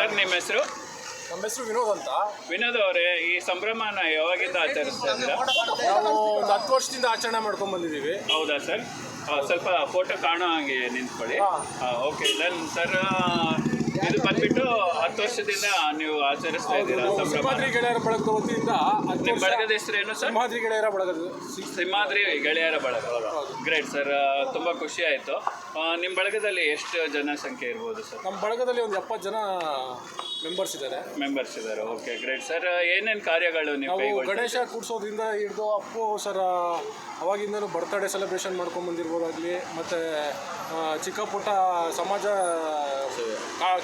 Sir ನಿಮ್ಮ ಹೆಸರು? ನಮ್ಮ ಹೆಸರು ವಿನೋದ್ ಅಂತ. ವಿನೋದ್ ಅವರೇ, ಈ ಸಂಭ್ರಮನ ಯಾವಾಗಿಂದ ಆಚರಿಸ್ತಾ ಇದ್ದೀರಾ? ನಾವು ಒಂದು 10 ವರ್ಷದಿಂದ ಆಚರಣೆ ಮಾಡ್ಕೊಂಡು ಬಂದಿದ್ದೀವಿ. ಹೌದಾ ಸರ್? ಸ್ವಲ್ಪ ಫೋಟೋ ಕಾಣೋ ಹಾಗೆ ನಿಂತ್ಕೊಳ್ಳಿ. ಓಕೆ ದೆನ್ ಸರ್, ಇದು ಬಂದ್ಬಿಟ್ಟು 10 ವರ್ಷದಿಂದ ನೀವು ಆಚರಿಸ್ತಾ ಇದ್ದೀರಾ ಸಿಂಹಾದ್ರಿ ಗೆಳೆಯರ ಬಳಗದ ವತಿಯಿಂದ. ನಿಮ್ಮ ಬಳಗದ ಹೆಸರೇನು ಸರ್? ಸಿಂಹಾದ್ರಿ ಗೆಳೆಯರ ಬಳಗದ. ಸಿಂಹಾದ್ರಿ ಗೆಳೆಯರ ಬಳಗ. ಗ್ರೇಟ್ ಸರ್, ತುಂಬ ಖುಷಿ ಆಯಿತು. ನಿಮ್ಮ ಬಳಗದಲ್ಲಿ ಎಷ್ಟು ಜನಸಂಖ್ಯೆ ಇರ್ಬೋದು ಸರ್? ನಮ್ಮ ಬಳಗದಲ್ಲಿ ಒಂದು 70 ಜನ ಮೆಂಬರ್ಸ್ ಇದ್ದಾರೆ. Okay great sir. ಏನೇನು ಕಾರ್ಯಗಳು ನೀವು ಗಣೇಶ ಕೂಡಿಸೋದ್ರಿಂದ ಹಿಡಿದು ಅಪ್ಪು ಸರ್ ಅವಾಗಿಂದನೂ ಬರ್ತ್ಡೇ ಸೆಲೆಬ್ರೇಷನ್ ಮಾಡ್ಕೊಂಡು ಬಂದಿರ್ಬೋದಾಗಲಿ, ಮತ್ತು ಚಿಕ್ಕ ಪುಟ್ಟ ಸಮಾಜ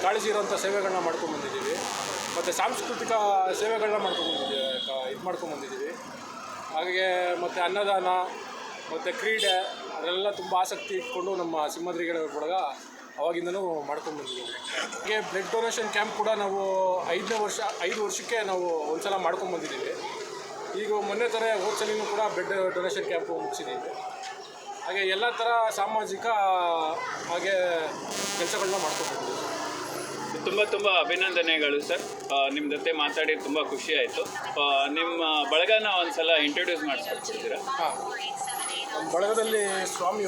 ಕಾಳಜಿ ಇರೋಂಥ ಸೇವೆಗಳನ್ನ ಮಾಡ್ಕೊಂಡು ಬಂದಿದ್ದೀವಿ. ಮತ್ತು ಸಾಂಸ್ಕೃತಿಕ ಸೇವೆಗಳನ್ನ ಮಾಡ್ಕೊಂಡು ಬಂದಿದ್ದೀವಿ. ಹಾಗೆ ಮತ್ತು ಅನ್ನದಾನ ಮತ್ತು ಕ್ರೀಡೆ ಅದೆಲ್ಲ ತುಂಬ ಆಸಕ್ತಿ ಇಟ್ಕೊಂಡು ನಮ್ಮ ಸಿಂಹಾದ್ರಿಗಳ ಬಳಗ ಅವಾಗಿಂದನೂ ಮಾಡ್ಕೊಂಡು ಬಂದಿದ್ದೀವಿ. ಹಾಗೆ ಬ್ಲಡ್ ಡೊನೇಷನ್ ಕ್ಯಾಂಪ್ ಕೂಡ ನಾವು 5 ವರ್ಷಕ್ಕೆ ನಾವು ಒಂದು ಸಲ ಮಾಡ್ಕೊಂಡು ಬಂದಿದ್ದೀವಿ. ಈಗ ಮೊನ್ನೆ ಥರ ಹೋದ್ಸಲಿನೂ ಕೂಡ ಬ್ಲಡ್ ಡೊನೇಷನ್ ಕ್ಯಾಂಪು ಮುಗಿಸಿದ್ದೀವಿ. ಹಾಗೆ ಎಲ್ಲ ಥರ ಸಾಮಾಜಿಕ ಹಾಗೆ ಕೆಲಸಗಳನ್ನ ಮಾಡ್ಕೊಂಡು ಬಂದಿದ್ದೀವಿ. ತುಂಬ ಅಭಿನಂದನೆಗಳು ಸರ್. ನಿಮ್ಮ ಜೊತೆ ಮಾತಾಡಿ ತುಂಬ ಖುಷಿ ಆಯಿತು. ನಿಮ್ಮ ಬಳಗನ ಒಂದು ಸಲ ಇಂಟ್ರೊಡ್ಯೂಸ್ ಮಾಡಿಸ್ಕೊಡ್ತೀರಾ? ನಮ್ಮ ಬಳಗದಲ್ಲಿ ಸ್ವಾಮಿ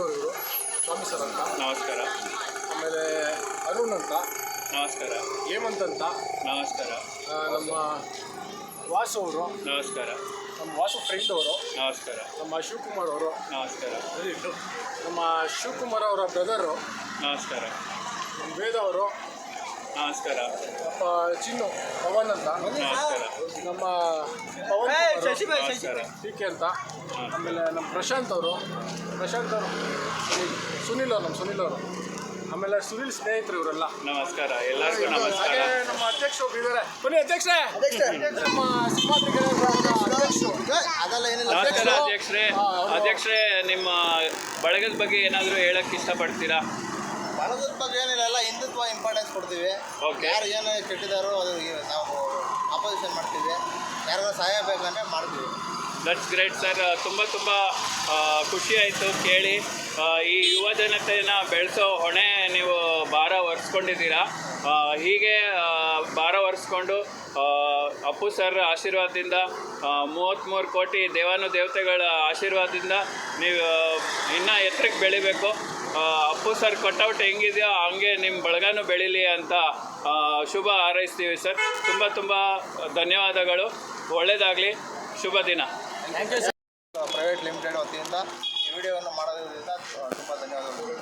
ಸರ್ ಅಂತ. ನಮಸ್ಕಾರ. ಆಮೇಲೆ ಅರುಣ್ ಅಂತ. ನಮಸ್ಕಾರ. ಹೇಮಂತ್ ಅಂತ. ನಮಸ್ಕಾರ. ನಮ್ಮ ವಾಸು ಅವರು. ನಮಸ್ಕಾರ. ನಮ್ಮ ವಾಸು ಫ್ರೆಂಡ್ ಅವರು. ನಮಸ್ಕಾರ. ನಮ್ಮ ಶಿವಕುಮಾರ್ ಅವರು. ನಮಸ್ಕಾರ. ನಮ್ಮ ಶಿವಕುಮಾರ್ ಅವರ ಬ್ರದರು. ನಮಸ್ಕಾರ. ನಮ್ಮ ವೇದ ಅವರು. ನಮಸ್ಕಾರ. ಚಿನ್ನು ಪವನ್ ಅಂತ. ನಮಸ್ಕಾರ. ನಮ್ಮ ಪವನ್ ನಮಸ್ಕಾರ. ಕೆ ಅಂತ. ಆಮೇಲೆ ನಮ್ಮ ಪ್ರಶಾಂತ್ ಅವರು. ಸುನಿಲ್ ಅವರು. ಆಮೇಲೆ ಸುನಿಲ್ ಸ್ನೇಹಿತರು ಇವರೆಲ್ಲ. ನಮಸ್ಕಾರ. ಎಲ್ಲರಿಗೂ ನಮಸ್ಕಾರ. ನಮ್ಮ ಅಧ್ಯಕ್ಷರು ಇದ್ದಾರೆ. ಬನ್ನಿ ಅಧ್ಯಕ್ಷರೇ. ನಮ್ಮ ಸಿಂಹಾದ್ರಿ ಅಧ್ಯಕ್ಷರು. ನಮಸ್ಕಾರ ಅಧ್ಯಕ್ಷರೇ, ನಿಮ್ಮ ಬಳಗದ ಬಗ್ಗೆ ಏನಾದರೂ ಹೇಳಕ್ಕೆ ಇಷ್ಟಪಡ್ತೀರಾ? ಬಳಗದ ಬಗ್ಗೆ ಏನಿಲ್ಲ, ಎಲ್ಲ ಹಿಂದುತ್ವ ಇಂಪಾರ್ಟೆನ್ಸ್ ಕೊಡ್ತೀವಿ. ಯಾರು ಏನು ಕೆಟ್ಟಿದ್ದಾರೋ ಅದು ನಾವು ಅಪೋಸಿಷನ್ ಮಾಡ್ತೀವಿ. ಯಾರು ಸಹಾಯ ಬೇಕಂದ್ರೆ ಮಾಡ್ತೀವಿ. That's great sir. ತುಂಬ ಖುಷಿ ಆಯಿತು ಕೇಳಿ. ಈ ಯುವ ಜನತೆಯನ್ನು ಬೆಳೆಸೋ ಹೊಣೆ ನೀವು ಭಾರ ಹೊರಿಸ್ಕೊಂಡಿದ್ದೀರಾ. ಹೀಗೆ ಭಾರ ಹೊರಿಸ್ಕೊಂಡು ಅಪ್ಪು ಸರ್ ಆಶೀರ್ವಾದದಿಂದ 33 ಕೋಟಿ ದೇವಾನುದೇವತೆಗಳ ಆಶೀರ್ವಾದದಿಂದ ನೀವು ಇನ್ನೂ ಎತ್ತರಕ್ಕೆ ಬೆಳಿಬೇಕು. ಅಪ್ಪು ಸರ್ ಕಟ್ಔಟ್ ಹೆಂಗಿದೆಯೋ ಹಂಗೆ ನಿಮ್ಮ ಬಳಗನೂ ಬೆಳೀಲಿ ಅಂತ ಶುಭ ಹಾರೈಸ್ತೀವಿ ಸರ್. ತುಂಬ ಧನ್ಯವಾದಗಳು. ಒಳ್ಳೆಯದಾಗಲಿ. ಶುಭ ದಿನ. ಪ್ರೈವೇಟ್ ಲಿಮಿಟೆಡ್ ವತಿಯಿಂದ ಈ ವಿಡಿಯೋವನ್ನು ಮಾಡೋದ್ರಿಂದ ತುಂಬ ಧನ್ಯವಾದಗಳು.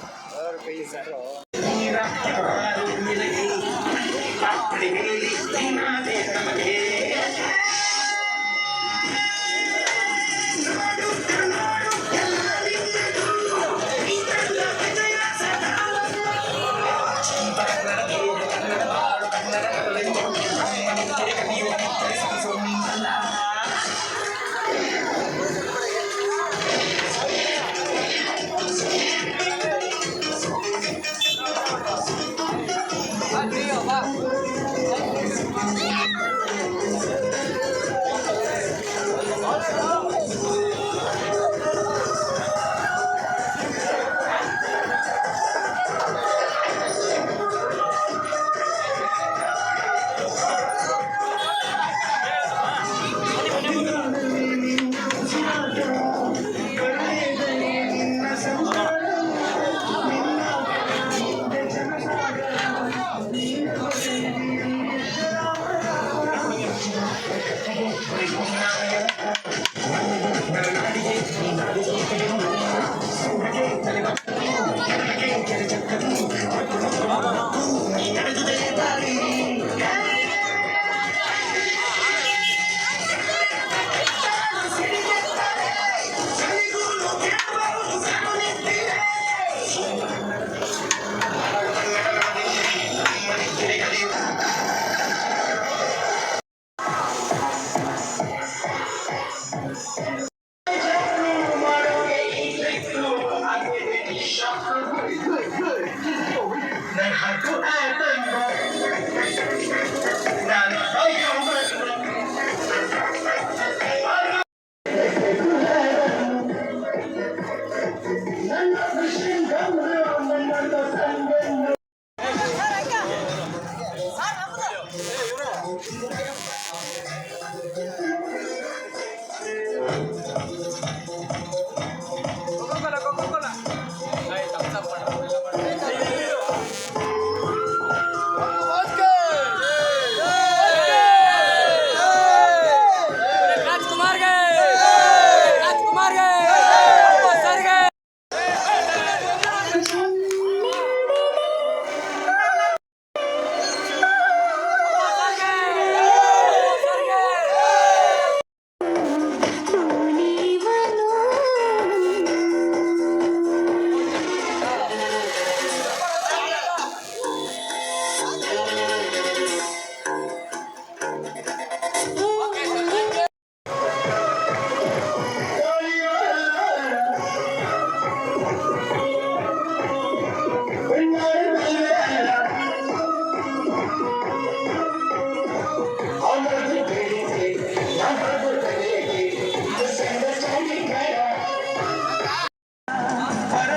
ಇವರು